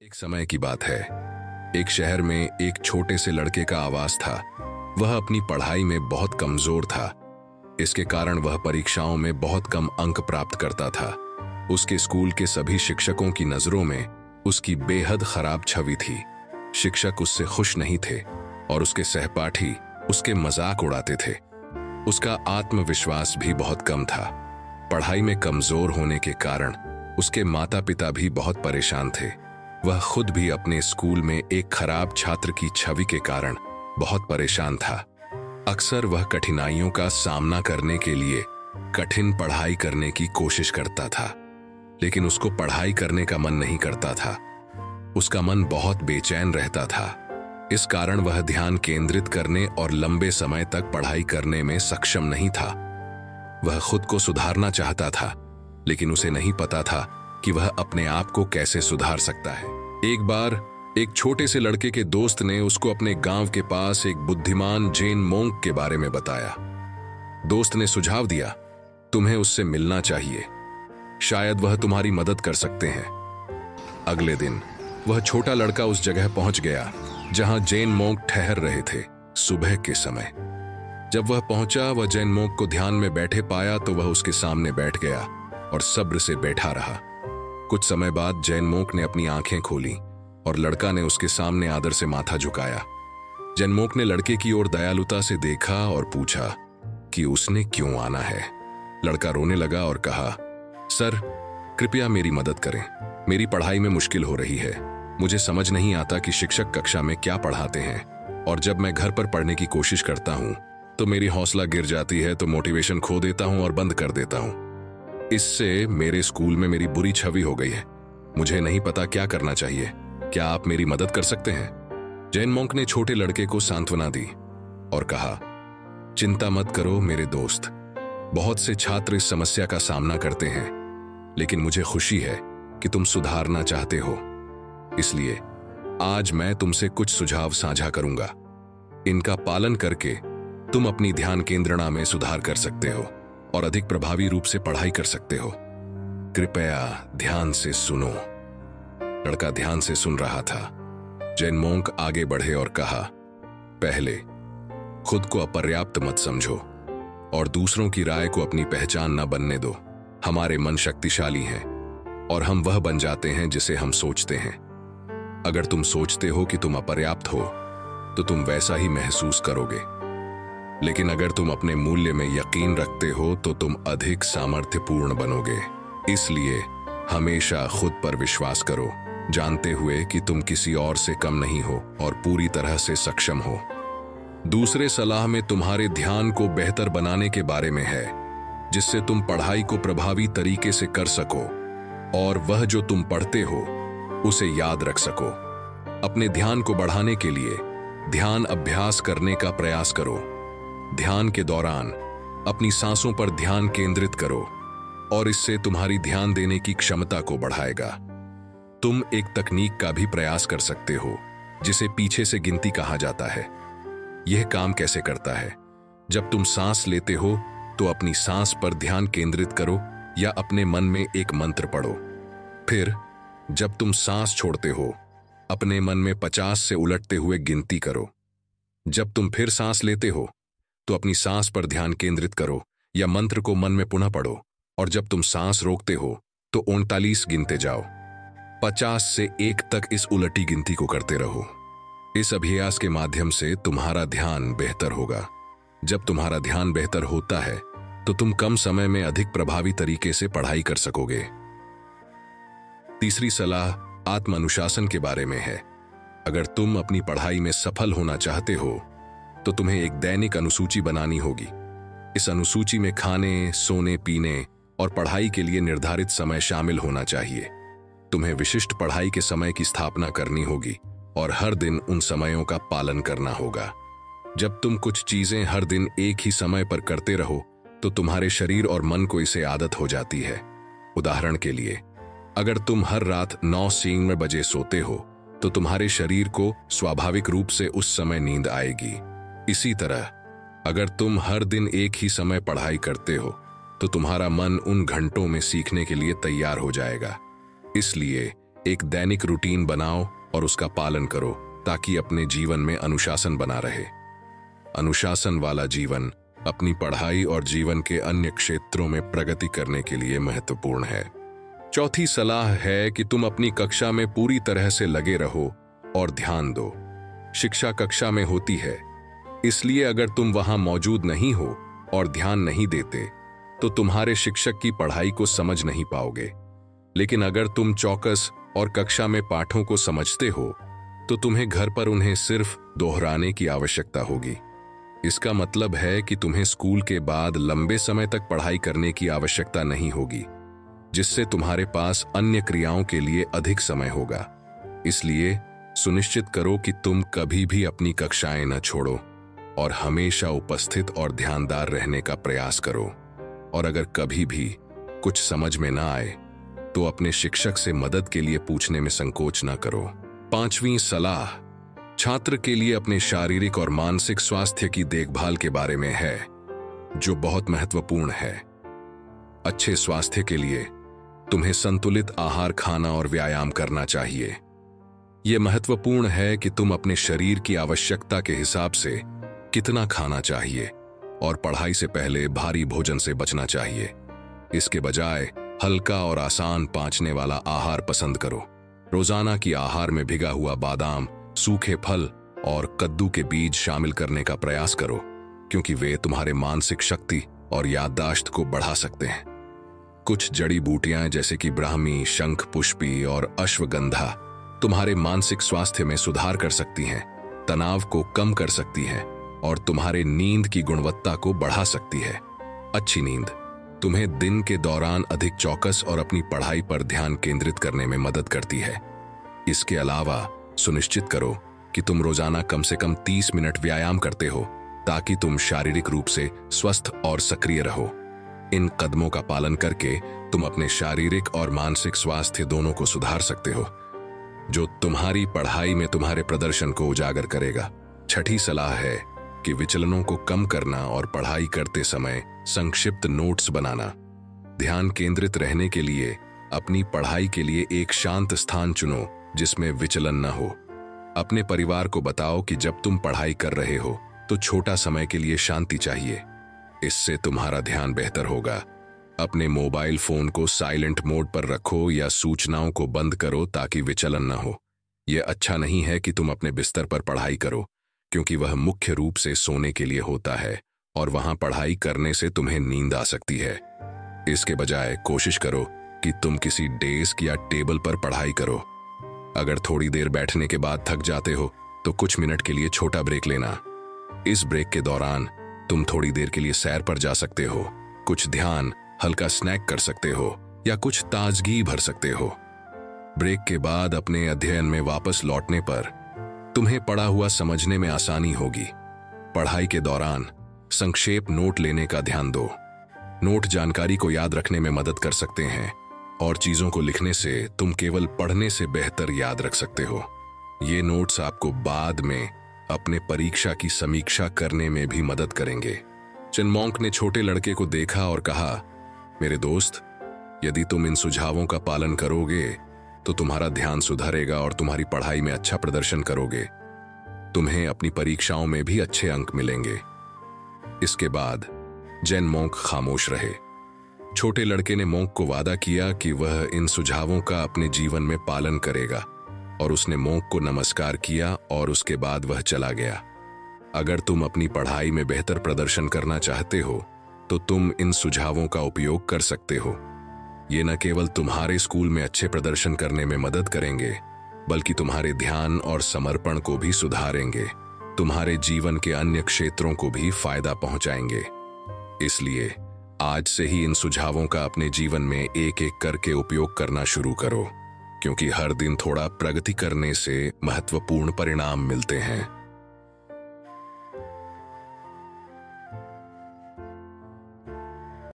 एक समय की बात है। एक शहर में एक छोटे से लड़के का आवास था। वह अपनी पढ़ाई में बहुत कमजोर था। इसके कारण वह परीक्षाओं में बहुत कम अंक प्राप्त करता था। उसके स्कूल के सभी शिक्षकों की नजरों में उसकी बेहद खराब छवि थी। शिक्षक उससे खुश नहीं थे और उसके सहपाठी उसके मजाक उड़ाते थे। उसका आत्मविश्वास भी बहुत कम था। पढ़ाई में कमजोर होने के कारण उसके माता पिता भी बहुत परेशान थे। वह खुद भी अपने स्कूल में एक खराब छात्र की छवि के कारण बहुत परेशान था। अक्सर वह कठिनाइयों का सामना करने के लिए कठिन पढ़ाई करने की कोशिश करता था, लेकिन उसको पढ़ाई करने का मन नहीं करता था। उसका मन बहुत बेचैन रहता था। इस कारण वह ध्यान केंद्रित करने और लंबे समय तक पढ़ाई करने में सक्षम नहीं था। वह खुद को सुधारना चाहता था, लेकिन उसे नहीं पता था कि वह अपने आप को कैसे सुधार सकता है। एक बार एक छोटे से लड़के के दोस्त ने उसको अपने गांव के पास एक बुद्धिमान जैन मोंक के बारे में बताया। दोस्त ने सुझाव दिया, तुम्हें उससे मिलना चाहिए, शायद वह तुम्हारी मदद कर सकते हैं। अगले दिन वह छोटा लड़का उस जगह पहुंच गया जहां जैन मोंक ठहर रहे थे। सुबह के समय जब वह पहुंचा, वह जैन मोंक को ध्यान में बैठे पाया तो वह उसके सामने बैठ गया और सब्र से बैठा रहा। कुछ समय बाद जैन मोंक ने अपनी आंखें खोली और लड़का ने उसके सामने आदर से माथा झुकाया। जैन मोंक ने लड़के की ओर दयालुता से देखा और पूछा कि उसने क्यों आना है। लड़का रोने लगा और कहा, सर, कृपया मेरी मदद करें। मेरी पढ़ाई में मुश्किल हो रही है। मुझे समझ नहीं आता कि शिक्षक कक्षा में क्या पढ़ाते हैं, और जब मैं घर पर पढ़ने की कोशिश करता हूं तो मेरी हौसला गिर जाती है, तो मोटिवेशन खो देता हूं और बंद कर देता हूं। इससे मेरे स्कूल में मेरी बुरी छवि हो गई है। मुझे नहीं पता क्या करना चाहिए। क्या आप मेरी मदद कर सकते हैं? जैन मोंक ने छोटे लड़के को सांत्वना दी और कहा, चिंता मत करो मेरे दोस्त। बहुत से छात्र इस समस्या का सामना करते हैं, लेकिन मुझे खुशी है कि तुम सुधारना चाहते हो। इसलिए आज मैं तुमसे कुछ सुझाव साझा करूंगा। इनका पालन करके तुम अपनी ध्यान केंद्रणा में सुधार कर सकते हो और अधिक प्रभावी रूप से पढ़ाई कर सकते हो। कृपया ध्यान से सुनो। लड़का ध्यान से सुन रहा था। जैन मोंक आगे बढ़े और कहा, पहले खुद को अपर्याप्त मत समझो और दूसरों की राय को अपनी पहचान न बनने दो। हमारे मन शक्तिशाली हैं और हम वह बन जाते हैं जिसे हम सोचते हैं। अगर तुम सोचते हो कि तुम अपर्याप्त हो तो तुम वैसा ही महसूस करोगे, लेकिन अगर तुम अपने मूल्य में यकीन रखते हो तो तुम अधिक सामर्थ्यपूर्ण बनोगे। इसलिए हमेशा खुद पर विश्वास करो, जानते हुए कि तुम किसी और से कम नहीं हो और पूरी तरह से सक्षम हो। दूसरे सलाह में तुम्हारे ध्यान को बेहतर बनाने के बारे में है, जिससे तुम पढ़ाई को प्रभावी तरीके से कर सको और वह जो तुम पढ़ते हो उसे याद रख सको। अपने ध्यान को बढ़ाने के लिए ध्यान अभ्यास करने का प्रयास करो। ध्यान के दौरान अपनी सांसों पर ध्यान केंद्रित करो और इससे तुम्हारी ध्यान देने की क्षमता को बढ़ाएगा। तुम एक तकनीक का भी प्रयास कर सकते हो जिसे पीछे से गिनती कहा जाता है। यह काम कैसे करता है? जब तुम सांस लेते हो तो अपनी सांस पर ध्यान केंद्रित करो या अपने मन में एक मंत्र पढ़ो। फिर जब तुम सांस छोड़ते हो, अपने मन में 50 से उलटते हुए गिनती करो। जब तुम फिर सांस लेते हो तो अपनी सांस पर ध्यान केंद्रित करो या मंत्र को मन में पुनः पढ़ो, और जब तुम सांस रोकते हो तो 39 गिनते जाओ। 50 से 1 तक इस उलटी गिनती को करते रहो। इस अभ्यास के माध्यम से तुम्हारा ध्यान बेहतर होगा। जब तुम्हारा ध्यान बेहतर होता है तो तुम कम समय में अधिक प्रभावी तरीके से पढ़ाई कर सकोगे। तीसरी सलाह आत्म अनुशासन के बारे में है। अगर तुम अपनी पढ़ाई में सफल होना चाहते हो तो तुम्हें एक दैनिक अनुसूची बनानी होगी। इस अनुसूची में खाने, सोने, पीने और पढ़ाई के लिए निर्धारित समय शामिल होना चाहिए। तुम्हें विशिष्ट पढ़ाई के समय की स्थापना करनी होगी और हर दिन उन समयों का पालन करना होगा। जब तुम कुछ चीजें हर दिन एक ही समय पर करते रहो तो तुम्हारे शरीर और मन को इसे आदत हो जाती है। उदाहरण के लिए, अगर तुम हर रात 9 बजे सोते हो तो तुम्हारे शरीर को स्वाभाविक रूप से उस समय नींद आएगी। इसी तरह अगर तुम हर दिन एक ही समय पढ़ाई करते हो तो तुम्हारा मन उन घंटों में सीखने के लिए तैयार हो जाएगा। इसलिए एक दैनिक रूटीन बनाओ और उसका पालन करो ताकि अपने जीवन में अनुशासन बना रहे। अनुशासन वाला जीवन अपनी पढ़ाई और जीवन के अन्य क्षेत्रों में प्रगति करने के लिए महत्वपूर्ण है। चौथी सलाह है कि तुम अपनी कक्षा में पूरी तरह से लगे रहो और ध्यान दो। शिक्षा कक्षा में होती है, इसलिए अगर तुम वहां मौजूद नहीं हो और ध्यान नहीं देते तो तुम्हारे शिक्षक की पढ़ाई को समझ नहीं पाओगे। लेकिन अगर तुम चौकस और कक्षा में पाठों को समझते हो तो तुम्हें घर पर उन्हें सिर्फ दोहराने की आवश्यकता होगी। इसका मतलब है कि तुम्हें स्कूल के बाद लंबे समय तक पढ़ाई करने की आवश्यकता नहीं होगी, जिससे तुम्हारे पास अन्य क्रियाओं के लिए अधिक समय होगा। इसलिए सुनिश्चित करो कि तुम कभी भी अपनी कक्षाएं न छोड़ो और हमेशा उपस्थित और ध्यानदार रहने का प्रयास करो। और अगर कभी भी कुछ समझ में ना आए तो अपने शिक्षक से मदद के लिए पूछने में संकोच न करो। पांचवीं सलाह छात्र के लिए अपने शारीरिक और मानसिक स्वास्थ्य की देखभाल के बारे में है, जो बहुत महत्वपूर्ण है। अच्छे स्वास्थ्य के लिए तुम्हें संतुलित आहार खाना और व्यायाम करना चाहिए। यह महत्वपूर्ण है कि तुम अपने शरीर की आवश्यकता के हिसाब से कितना खाना चाहिए और पढ़ाई से पहले भारी भोजन से बचना चाहिए। इसके बजाय हल्का और आसान पचने वाला आहार पसंद करो। रोजाना की आहार में भिगा हुआ बादाम, सूखे फल और कद्दू के बीज शामिल करने का प्रयास करो, क्योंकि वे तुम्हारे मानसिक शक्ति और याददाश्त को बढ़ा सकते हैं। कुछ जड़ी बूटियां जैसे कि ब्राह्मी, शंख पुष्पी और अश्वगंधा तुम्हारे मानसिक स्वास्थ्य में सुधार कर सकती हैं, तनाव को कम कर सकती हैं और तुम्हारे नींद की गुणवत्ता को बढ़ा सकती है। अच्छी नींद तुम्हें दिन के दौरान अधिक चौकस और अपनी पढ़ाई पर ध्यान केंद्रित करने में मदद करती है। इसके अलावा सुनिश्चित करो कि तुम रोजाना कम से कम 30 मिनट व्यायाम करते हो, ताकि तुम शारीरिक रूप से स्वस्थ और सक्रिय रहो। इन कदमों का पालन करके तुम अपने शारीरिक और मानसिक स्वास्थ्य दोनों को सुधार सकते हो, जो तुम्हारी पढ़ाई में तुम्हारे प्रदर्शन को उजागर करेगा। छठी सलाह है कि विचलनों को कम करना और पढ़ाई करते समय संक्षिप्त नोट्स बनाना। ध्यान केंद्रित रहने के लिए अपनी पढ़ाई के लिए एक शांत स्थान चुनो जिसमें विचलन न हो। अपने परिवार को बताओ कि जब तुम पढ़ाई कर रहे हो तो छोटा समय के लिए शांति चाहिए। इससे तुम्हारा ध्यान बेहतर होगा। अपने मोबाइल फोन को साइलेंट मोड पर रखो या सूचनाओं को बंद करो ताकि विचलन न हो। यह अच्छा नहीं है कि तुम अपने बिस्तर पर पढ़ाई करो, क्योंकि वह मुख्य रूप से सोने के लिए होता है और वहां पढ़ाई करने से तुम्हें नींद आ सकती है। इसके बजाय कोशिश करो कि तुम किसी डेस्क या टेबल पर पढ़ाई करो। अगर थोड़ी देर बैठने के बाद थक जाते हो तो कुछ मिनट के लिए छोटा ब्रेक लेना। इस ब्रेक के दौरान तुम थोड़ी देर के लिए सैर पर जा सकते हो, कुछ ध्यान, हल्का स्नैक कर सकते हो या कुछ ताजगी भर सकते हो। ब्रेक के बाद अपने अध्ययन में वापस लौटने पर तुम्हें पढ़ा हुआ समझने में आसानी होगी। पढ़ाई के दौरान संक्षेप नोट लेने का ध्यान दो। नोट जानकारी को याद रखने में मदद कर सकते हैं और चीजों को लिखने से तुम केवल पढ़ने से बेहतर याद रख सकते हो। ये नोट्स आपको बाद में अपने परीक्षा की समीक्षा करने में भी मदद करेंगे। चिनमोंक ने छोटे लड़के को देखा और कहा, मेरे दोस्त, यदि तुम इन सुझावों का पालन करोगे तो तुम्हारा ध्यान सुधरेगा और तुम्हारी पढ़ाई में अच्छा प्रदर्शन करोगे। तुम्हें अपनी परीक्षाओं में भी अच्छे अंक मिलेंगे। इसके बाद चिनमोंक खामोश रहे। छोटे लड़के ने मोंक को वादा किया कि वह इन सुझावों का अपने जीवन में पालन करेगा और उसने मोंक को नमस्कार किया और उसके बाद वह चला गया। अगर तुम अपनी पढ़ाई में बेहतर प्रदर्शन करना चाहते हो तो तुम इन सुझावों का उपयोग कर सकते हो। ये न केवल तुम्हारे स्कूल में अच्छे प्रदर्शन करने में मदद करेंगे, बल्कि तुम्हारे ध्यान और समर्पण को भी सुधारेंगे, तुम्हारे जीवन के अन्य क्षेत्रों को भी फायदा पहुंचाएंगे। इसलिए आज से ही इन सुझावों का अपने जीवन में एक एक करके उपयोग करना शुरू करो, क्योंकि हर दिन थोड़ा प्रगति करने से महत्वपूर्ण परिणाम मिलते हैं।